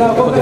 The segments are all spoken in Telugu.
कर्पूरी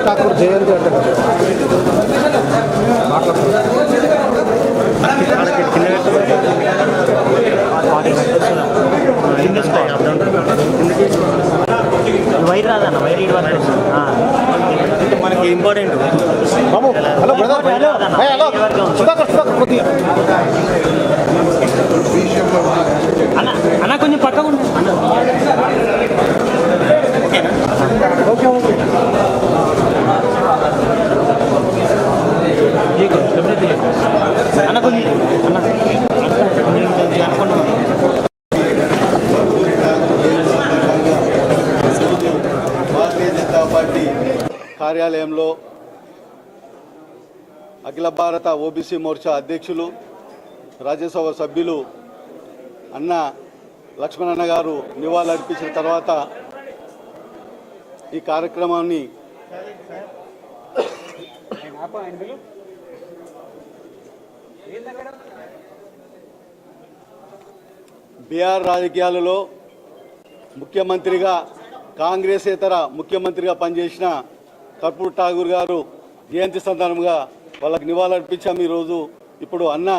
ठाकुर जयंती వైర్ రాదన్న వైర్ మనకి ఇంపార్టెంట్ బాబు. హలో బ్రదర్, హలో సుధాకర్ కొద్దిగా అన్న అన్న కొంచెం పక్కకు ఓకే ఓకే అన్న కొంచెం అన్న అనుకున్నాం. భారతీయ జనతా పార్టీ కార్యాలయంలో అఖిల భారత ఓబీసీ మోర్చా అధ్యక్షులు రాజ్యసభ సభ్యులు అన్న లక్ష్మణన్న గారు నివాళులర్పించిన తర్వాత ఈ కార్యక్రమాన్ని బీహార్ రాజకీయాలలో ముఖ్యమంత్రిగా కాంగ్రెసేతర ముఖ్యమంత్రిగా పనిచేసిన కర్పూర్ ఠాగూర్ గారు జయంతి సందర్భంగా వాళ్ళకి నివాళులర్పించాము ఈరోజు. ఇప్పుడు అన్న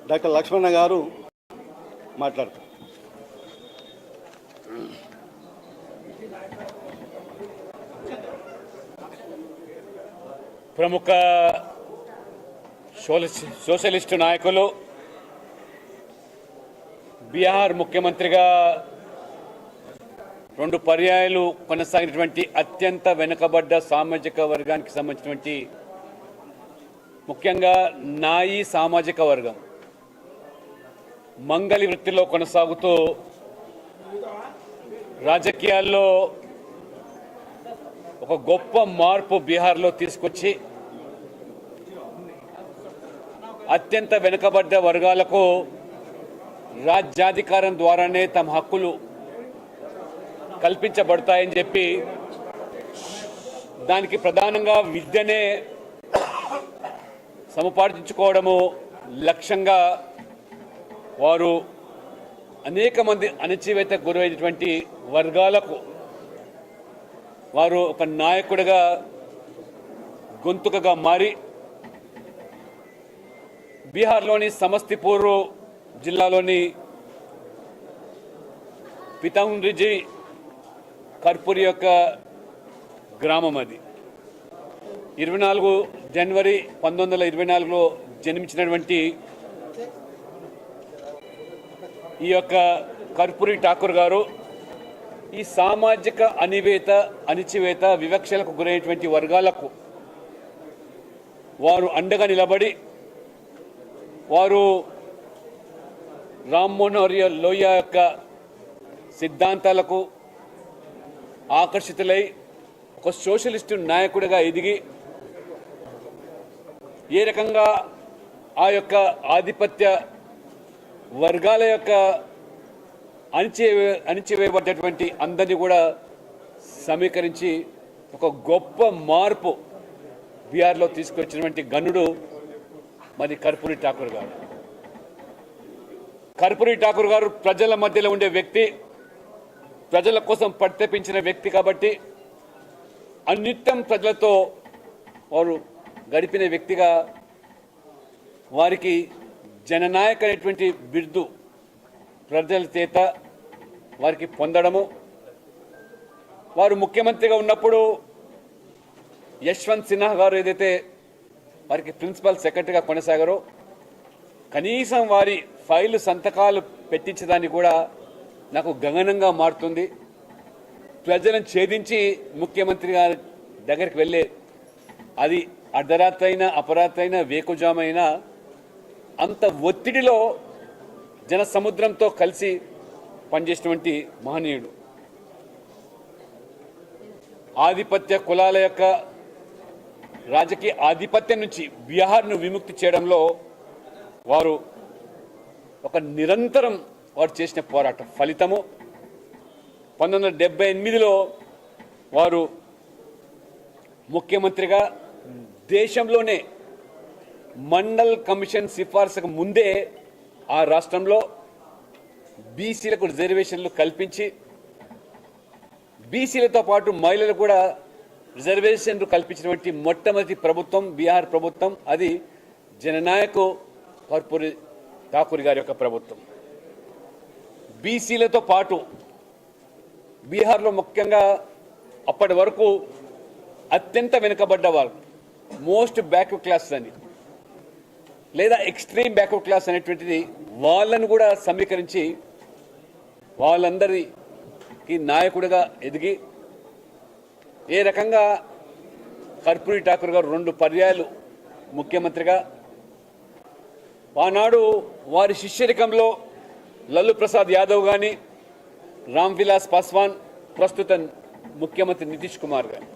డాక్టర్ లక్ష్మణ గారు మాట్లాడతారు. ప్రముఖ సోషలిస్టు నాయకులు, బీహార్ ముఖ్యమంత్రిగా 2 పర్యాయాలు కొనసాగినటువంటి అత్యంత వెనుకబడ్డ సామాజిక వర్గానికి సంబంధించినటువంటి ముఖ్యంగా నాయి సామాజిక వర్గం మంగళి వృత్తిలో కొనసాగుతూ రాజకీయాల్లో ఒక గొప్ప మార్పు బీహార్లో తీసుకొచ్చి అత్యంత వెనుకబడ్డ వర్గాలకు రాజ్యాధికారం ద్వారానే తమ హక్కులు కల్పించబడతాయని చెప్పి దానికి ప్రధానంగా విద్యనే సముపార్జించుకోవడము లక్ష్యంగా వారు అనేక మంది అణచివేతకు గురైనటువంటి వర్గాలకు వారు ఒక నాయకుడిగా గొంతుకగా మారి బీహార్లోని సమస్తిపూర్ జిల్లాలోని పితౌండ్రిజీ కర్పూరి యొక్క గ్రామం అది. 24 జనవరి 1924లో జన్మించినటువంటి ఈ యొక్క కర్పూరి ఠాకూర్ గారు ఈ సామాజిక అణిచివేత వివక్షలకు గురైనటువంటి వర్గాలకు వారు అండగా నిలబడి వారు రామ్ మనోహర్ లోహియా యొక్క సిద్ధాంతాలకు ఆకర్షితులై ఒక సోషలిస్టు నాయకుడిగా ఎదిగి ఏ రకంగా ఆ యొక్క ఆధిపత్య వర్గాల యొక్క అణిచివేయబడ్డటువంటి అందరినీ కూడా సమీకరించి ఒక గొప్ప మార్పు బీహార్లో తీసుకొచ్చినటువంటి గనుడు మరి కర్పూరి ఠాకూర్ గారు. కర్పూరి ఠాకూర్ గారు ప్రజల మధ్యలో ఉండే వ్యక్తి, ప్రజల కోసం పరితపించిన వ్యక్తి కాబట్టి అన్నిత్యం ప్రజలతో వారు గడిపిన వ్యక్తిగా వారికి జననాయక్ అనేటువంటి బిరుదు ప్రజల చేత వారికి పొందడము, వారు ముఖ్యమంత్రిగా ఉన్నప్పుడు యశ్వంత్ సిన్హా గారు ఏదైతే వారికి ప్రిన్సిపల్ సెక్రటరీగా కొనసాగారో కనీసం వారి ఫైలు సంతకాలు పెట్టించడాన్ని కూడా నాకు గగనంగా మారుతుంది. ప్రజలను ఛేదించి ముఖ్యమంత్రి గారి దగ్గరికి వెళ్ళే అది అర్ధరాత్రి అయినా అపరాత్రి అయినా వేకుజామైనా అంత ఒత్తిడిలో జన సముద్రంతో కలిసి పనిచేసినటువంటి మహనీయుడు. ఆధిపత్య కులాల యొక్క రాజకీయ ఆధిపత్యం నుంచి బీహార్ను విముక్తి చేయడంలో వారు ఒక నిరంతరం వారు చేసిన పోరాటం ఫలితము 1978లో వారు ముఖ్యమంత్రిగా దేశంలోనే మండల్ కమిషన్ సిఫార్సుకు ముందే ఆ రాష్ట్రంలో బీసీలకు రిజర్వేషన్లు కల్పించి బీసీలతో పాటు మహిళలకు కూడా రిజర్వేషన్లు కల్పించినటువంటి మొట్టమొదటి ప్రభుత్వం బీహార్ ప్రభుత్వం. అది జననాయక్ కర్పూరి ఠాకూర్ గారి యొక్క ప్రభుత్వం. బీసీలతో పాటు బీహార్లో ముఖ్యంగా అప్పటి వరకు అత్యంత వెనుకబడ్డవారు, మోస్ట్ బ్యాక్వర్డ్ క్లాస్ అని లేదా ఎక్స్ట్రీమ్ బ్యాక్వర్డ్ క్లాస్ అనేటువంటిది వాళ్ళను కూడా సమీకరించి వాళ్ళందరికీ నాయకుడిగా ఎదిగి ఏ రకంగా కర్పూరి ఠాకూర్ గారు 2 పర్యాయాలు ముఖ్యమంత్రిగా ఆనాడు వారి శిష్యరికంలో లల్లు ప్రసాద్ యాదవ్ కానీ రామ్ విలాస్ పాస్వాన్ ప్రస్తుత ముఖ్యమంత్రి నితీష్ కుమార్ గారు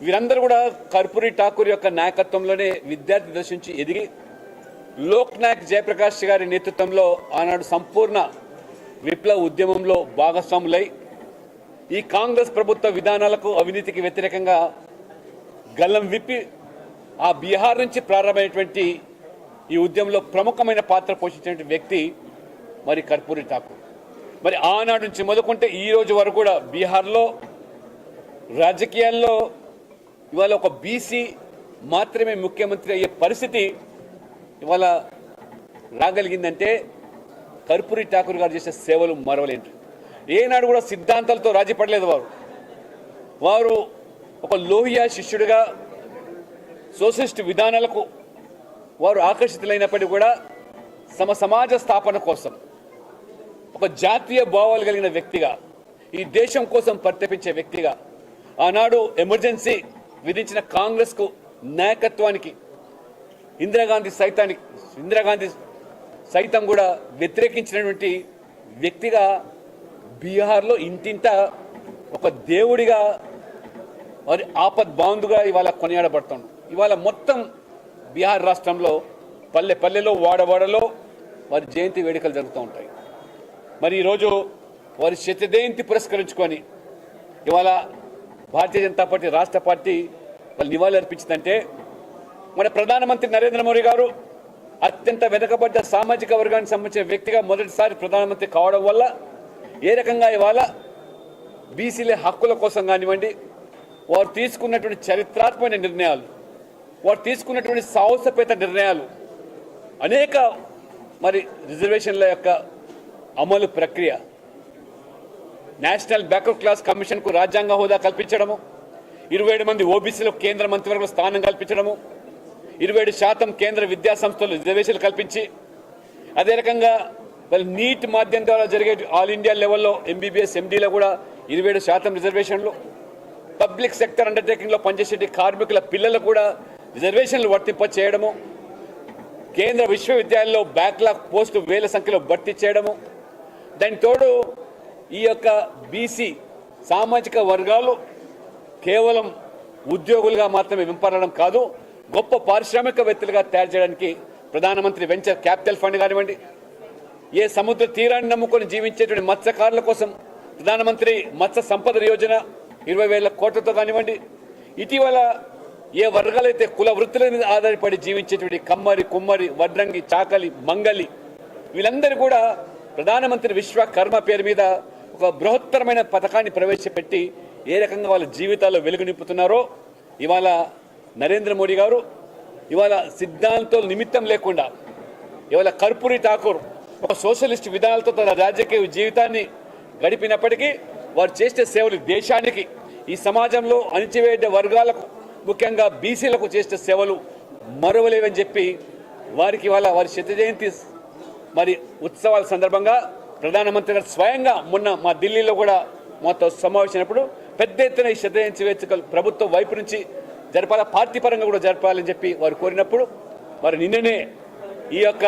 వీరందరూ కూడా కర్పూరి ఠాకూర్ యొక్క నాయకత్వంలోనే విద్యార్థి దశ నుంచి ఎదిగి లోక్ నాయక్ జయప్రకాష్ గారి నేతృత్వంలో ఆనాడు సంపూర్ణ విప్లవ ఉద్యమంలో భాగస్వాములై ఈ కాంగ్రెస్ ప్రభుత్వ విధానాలకు అవినీతికి వ్యతిరేకంగా గల్లం విప్పి ఆ బీహార్ నుంచి ప్రారంభమైనటువంటి ఈ ఉద్యమంలో ప్రముఖమైన పాత్ర పోషించిన వ్యక్తి మరి కర్పూరి ఠాకూర్. మరి ఆనాడు నుంచి మొదలుకుంటే ఈ రోజు వరకు కూడా బీహార్లో రాజకీయాల్లో ఇవాళ ఒక బీసీ మాత్రమే ముఖ్యమంత్రి అయ్యే పరిస్థితి ఇవాళ రాగలిగిందంటే కర్పూరి ఠాకూర్ గారు చేసే సేవలు మరవలేంటి. ఏనాడు కూడా సిద్ధాంతాలతో రాజీ పడలేదు వారు ఒక లోహియా శిష్యుడిగా సోషలిస్ట్ విధానాలకు వారు ఆకర్షితులైనప్పటికీ కూడా సమాజ స్థాపన కోసం ఒక జాతీయ భావాలు కలిగిన వ్యక్తిగా ఈ దేశం కోసం పరితపించే వ్యక్తిగా ఆనాడు ఎమర్జెన్సీ విధించిన కాంగ్రెస్కు నాయకత్వానికి ఇందిరాగాంధీ సైతం కూడా వ్యతిరేకించినటువంటి వ్యక్తిగా బీహార్లో ఇంటింట ఒక దేవుడిగా వారి ఆపద్ బాంధుగా ఇవాళ కొనియాడబడుతుంది. ఇవాళ మొత్తం బీహార్ రాష్ట్రంలో పల్లె పల్లెలో వాడవాడలో వారి జయంతి వేడుకలు జరుగుతూ ఉంటాయి. మరి ఈరోజు వారి శతజయంతి పురస్కరించుకొని ఇవాళ భారతీయ జనతా పార్టీ రాష్ట్ర పార్టీ వాళ్ళు నివాళులు అర్పించిందంటే మన ప్రధానమంత్రి నరేంద్ర మోడీ గారు అత్యంత వెనుకబడ్డ సామాజిక వర్గానికి సంబంధించిన వ్యక్తిగా మొదటిసారి ప్రధానమంత్రి కావడం వల్ల ఏ రకంగా ఇవాళ బీసీల హక్కుల కోసం కానివ్వండి వారు తీసుకున్నటువంటి చరిత్రాత్మక నిర్ణయాలు, వారు తీసుకున్నటువంటి సాహసపేత నిర్ణయాలు, అనేక మరి రిజర్వేషన్ల యొక్క అమలు ప్రక్రియ, నేషనల్ బ్యాక్వర్డ్ క్లాస్ కమిషన్కు రాజ్యాంగ హోదా కల్పించడము, 27 మంది ఓబీసీలకు కేంద్ర మంత్రివర్గ స్థానం కల్పించడము, 27% కేంద్ర విద్యా సంస్థలు రిజర్వేషన్లు కల్పించి అదే రకంగా నీట్ మాధ్యమం ద్వారా జరిగే ఆల్ ఇండియా లెవెల్లో ఎంబీబీఎస్ ఎండీలో కూడా 27% రిజర్వేషన్లు, పబ్లిక్ సెక్టర్ అండర్టేకింగ్లో పనిచేసే కార్మికుల పిల్లలు కూడా రిజర్వేషన్లు వర్తింప చేయడము, కేంద్ర విశ్వవిద్యాలయాల్లో బ్యాక్లాగ్ పోస్టు వేల సంఖ్యలో భర్తీ చేయడము, దాని తోడు ఈ యొక్క బీసీ సామాజిక వర్గాలు కేవలం ఉద్యోగులుగా మాత్రమే వింపడడం కాదు, గొప్ప పారిశ్రామికవేత్తలుగా తయారు చేయడానికి ప్రధానమంత్రి వెంచర్ క్యాపిటల్ ఫండ్ కానివ్వండి, ఏ సముద్ర తీరాన్ని నమ్ముకొని జీవించేటువంటి మత్స్యకారుల కోసం ప్రధానమంత్రి మత్స్య సంపద యోజన 20,000 కోట్లతో కానివ్వండి, ఇటీవల ఏ వర్గాలైతే కుల వృత్తుల మీద ఆధారపడి జీవించేటువంటి కమ్మరి, కుమ్మరి, వడ్రంగి, చాకలి, మంగలి వీళ్ళందరూ కూడా ప్రధానమంత్రి విశ్వకర్మ పేరు మీద ఒక బృహత్తరమైన పథకాన్ని ప్రవేశపెట్టి ఏ రకంగా వాళ్ళ జీవితాల్లో వెలుగు నింపుతున్నారో ఇవాళ నరేంద్ర మోడీ గారు ఇవాళ సిద్ధాంతాల నిమిత్తం లేకుండా ఇవాళ కర్పూరి ఠాకూర్ ఒక సోషలిస్ట్ విధానాలతో తన రాజకీయ జీవితాన్ని గడిపినప్పటికీ వారు చేసే సేవలు దేశానికి, ఈ సమాజంలో అణిచివేయ వర్గాలకు ముఖ్యంగా బీసీలకు చేసే సేవలు మరువలేవని చెప్పి వారికి ఇవాళ వారి శత జయంతి మరి ఉత్సవాల సందర్భంగా ప్రధానమంత్రి గారు స్వయంగా మొన్న మా ఢిల్లీలో కూడా మాతో సమావేశమైనప్పుడు పెద్ద ఎత్తున ఈ శత జయంతి వేడుకలు ప్రభుత్వం వైపు నుంచి జరపాల, పార్టీ పరంగా కూడా జరపాలని చెప్పి వారు కోరినప్పుడు వారు నిన్ననే ఈ యొక్క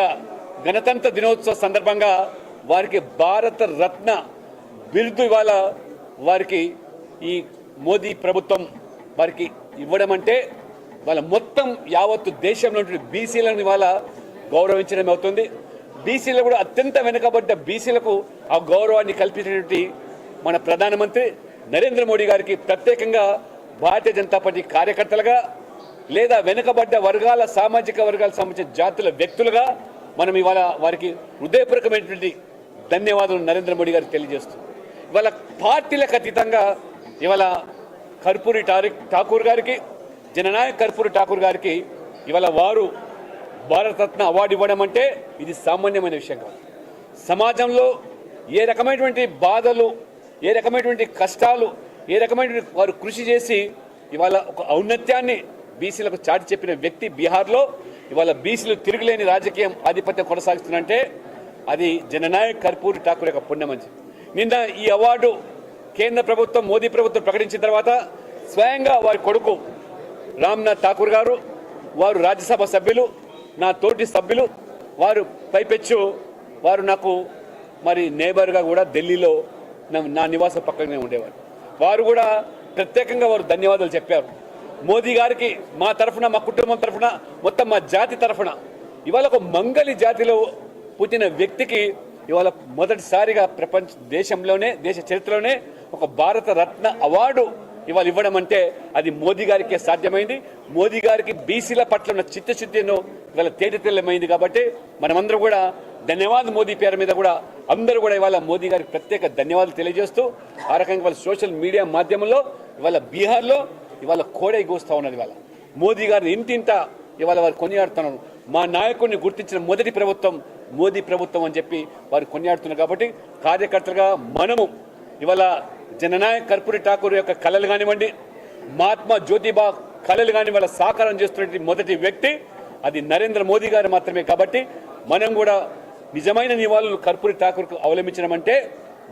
గణతంత్ర దినోత్సవ సందర్భంగా వారికి భారత రత్న బిరుదు ఇవాళ వారికి ఈ మోదీ ప్రభుత్వం వారికి ఇవ్వడం అంటే వాళ్ళ మొత్తం యావత్తు దేశంలో బీసీలను ఇవాళ గౌరవించడం అవుతుంది. బీసీలు కూడా అత్యంత వెనుకబడ్డ బీసీలకు ఆ గౌరవాన్ని కల్పించినటువంటి మన ప్రధానమంత్రి నరేంద్ర మోడీ గారికి ప్రత్యేకంగా భారతీయ జనతా పార్టీ కార్యకర్తలుగా లేదా వెనుకబడ్డ వర్గాల సామాజిక వర్గాలకు సంబంధించిన జాతుల వ్యక్తులుగా మనం ఇవాళ వారికి హృదయపూర్వకమైనటువంటి ధన్యవాదాలు నరేంద్ర మోడీ గారికి తెలియజేస్తుంది. ఇవాళ పార్టీలకు అతీతంగా ఇవాళ కర్పూరి ఠాకూర్ గారికి, జననాయక్ కర్పూరి ఠాకూర్ గారికి ఇవాళ వారు భారతరత్న అవార్డు ఇవ్వడం అంటే ఇది సామాన్యమైన విషయం కాదు. సమాజంలో ఏ రకమైనటువంటి బాధలు, ఏ రకమైనటువంటి కష్టాలు, ఏ రకమైనటువంటి వారు కృషి చేసి ఇవాళ ఒక ఔన్నత్యాన్ని బీసీలకు చాటి చెప్పిన వ్యక్తి బీహార్లో ఇవాళ బీసీలు తిరుగులేని రాజకీయం ఆధిపత్యం కొనసాగిస్తుందంటే అది జననాయక్ కర్పూరి ఠాకూర్ యొక్క పుణ్యమంచి. నిన్న ఈ అవార్డు కేంద్ర ప్రభుత్వం, మోదీ ప్రభుత్వం ప్రకటించిన తర్వాత స్వయంగా వారి కొడుకు రామ్నాథ్ ఠాకూర్ గారు, వారు రాజ్యసభ సభ్యులు, నా తోటి సభ్యులు, వారు పైపెచ్చు వారు నాకు మరి నేబర్గా కూడా ఢిల్లీలో నా నివాసం పక్కనే ఉండేవారు. వారు కూడా ప్రత్యేకంగా వారు ధన్యవాదాలు చెప్పారు. మోదీ గారికి మా తరఫున, మా కుటుంబం తరఫున, మొత్తం మా జాతి తరఫున ఇవాళ ఒక మంగలి జాతిలో పుట్టిన వ్యక్తికి ఇవాళ మొదటిసారిగా దేశంలోనే, దేశ చరిత్రలోనే ఒక భారత రత్న అవార్డు ఇవాళ ఇవ్వడం అంటే అది మోదీ గారికే సాధ్యమైంది. మోదీ గారికి బీసీల పట్ల ఉన్న చిత్తశుద్ధిను ఇవాళ తేటతెల్లమైంది. కాబట్టి మనమందరం కూడా ధన్యవాదాలు మోదీ పేరు మీద కూడా అందరూ కూడా ఇవాళ మోదీ గారికి ప్రత్యేక ధన్యవాదాలు తెలియజేస్తూ ఆ రకంగా ఇవాళ సోషల్ మీడియా మాధ్యమంలో ఇవాళ బీహార్లో ఇవాళ కోడై కూస్తూ ఉన్నది. ఇవాళ మోదీ గారిని ఇంటింట ఇవాళ వారు కొనియాడుతున్నారు. మా నాయకుడిని గుర్తించిన మొదటి ప్రభుత్వం మోదీ ప్రభుత్వం అని చెప్పి వారు కొనియాడుతున్నారు. కాబట్టి కార్యకర్తలుగా మనము ఇవాళ జననాయక్ కర్పూరి ఠాకూర్ యొక్క కళలు కానివ్వండి, మహాత్మా జ్యోతిబా కళలు కాని వాళ్ళ సాకారం చేస్తున్న మొదటి వ్యక్తి అది నరేంద్ర మోదీ గారు మాత్రమే. కాబట్టి మనం కూడా నిజమైన నివాళులు కర్పూరి ఠాకూర్కు అవలంబించడం అంటే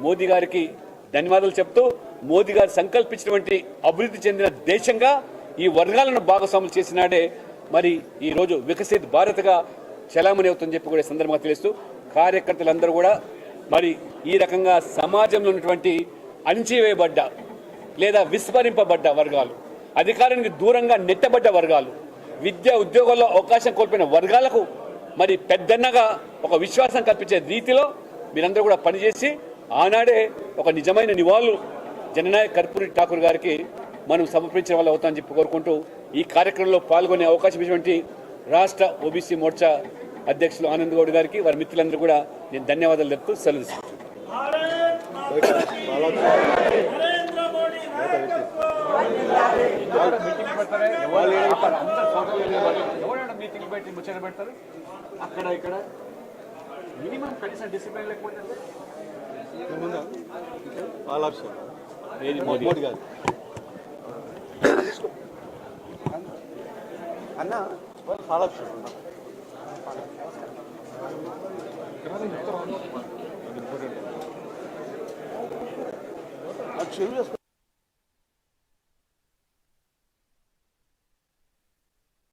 మోదీ గారికి ధన్యవాదాలు చెప్తూ మోదీ గారు సంకల్పించినటువంటి అభివృద్ధి చెందిన దేశంగా ఈ వర్గాలను భాగస్వాములు చేసినాడే మరి ఈరోజు వికసిత్ భారత్గా చలామణి అవుతుందని చెప్పి కూడా సందర్భంగా తెలుస్తూ కార్యకర్తలందరూ కూడా మరి ఈ రకంగా సమాజంలో ఉన్నటువంటి అణిచివేయబడ్డ లేదా విస్మరింపబడ్డ వర్గాలు, అధికారానికి దూరంగా నెట్టబడ్డ వర్గాలు, విద్య ఉద్యోగాల్లో అవకాశం కోల్పోయిన వర్గాలకు మరి పెద్దన్నగా ఒక విశ్వాసం కల్పించే రీతిలో మీరందరూ కూడా పనిచేసి ఆనాడే ఒక నిజమైన నివాళులు జననాయక్ కర్పూరి ఠాకూర్ గారికి మనం సమర్పించిన వాళ్ళు అవుతామని చెప్పి కోరుకుంటూ ఈ కార్యక్రమంలో పాల్గొనే అవకాశం ఇచ్చినటువంటి రాష్ట్ర ఓబీసీ మోర్చా అధ్యక్షులు ఆనంద్ గౌడ్ గారికి, వారి మిత్రులందరూ కూడా నేను ధన్యవాదాలు చెప్తూ సెలవు మీటింగ్ పెట్టి ముచ్చట పెడతారు. అక్కడ ఇక్కడ మినిమం కనీసం డిసిప్లిన్ లేకపోతే మోడీ గారు అన్న ఫాలో అప్ చేసుకో.